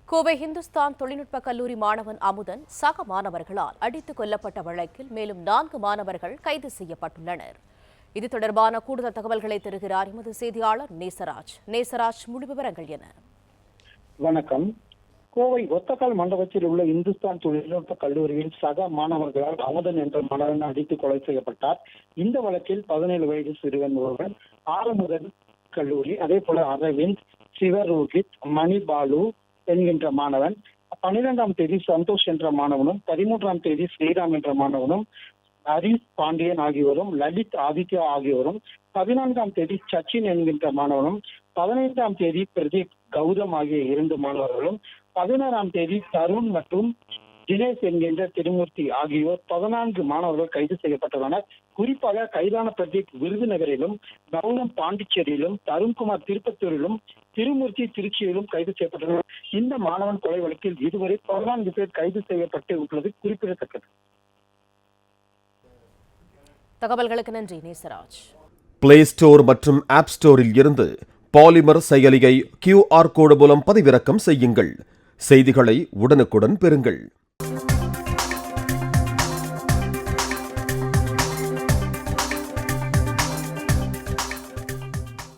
கோவை இந்துஸ்தான் தொழில்நுட்ப கல்லூரி மாணவன் அமுதன் சக மாணவர்களால் அடித்துக் கொல்லப்பட்ட வழக்கில் மேலும் 4 மாணவர்கள் கைது செய்யப்பட்டுள்ளனர். இது தொடர்பான கூடுதல் தகவல்களை தருகிறார் எமது செய்தியாளர் நேசராஜ். நேசராஜ், முழு விவரங்கள் என? வணக்கம். கோவை ஒத்தக்கால் மண்டபத்தில் உள்ள இந்துஸ்தான் தொழில்நுட்ப கல்லூரியில் சக மாணவர்களால் அமுதன் என்ற மாணவன் அடித்து கொலை செய்யப்பட்டார். இந்த வழக்கில் 17 வயது சிறுவன் ஒருவன், ஆறுமுதல் கல்லூரி, அதே போல அரவிந்த், சிவரோஹித், மணிபாலு என்கின்ற மாணவன், 12ஆம் தேதி சந்தோஷ் என்ற மாணவனும், 13ஆம் தேதி ஸ்ரீராம் என்ற மாணவனும், ஹரிஸ் பாண்டியன் ஆகியோரும், லலித் ஆதித்யா ஆகியோரும், 14ஆம் தேதி சச்சின் என்கின்ற மாணவனும், 15ஆம் தேதி பிரதீப் கௌதம் ஆகிய 2 மாணவர்களும், 16ஆம் தேதி தருண் மற்றும் தினேஷ் என்கின்ற திருமூர்த்தி ஆகியோர் 14 மாணவர்கள் கைது செய்யப்பட்டுள்ளனர். குறிப்பாக கைதான பிரதீப் விருதுநகரிலும், கௌதம் பாண்டிச்சேரியிலும், தருண்குமார் திருப்பத்தூரிலும், திருமூர்த்தி திருச்சியிலும் கைது செய்யப்பட்டுள்ளனர். இந்த மாணவன் கொலை வழக்கில் இதுவரை 14 பேர் கைது செய்யப்பட்டு உள்ளது குறிப்பிடத்தக்கது. தகவல்களுக்கு நன்றி நேசராஜ். பிளே ஸ்டோர் மற்றும் ஆப் ஸ்டோரில் இருந்து பாலிமர் செயலியை QR கோடு மூலம் பதிவிறக்கம் செய்யுங்கள். செய்திகளை உடனுக்குடன் பெறுங்கள்.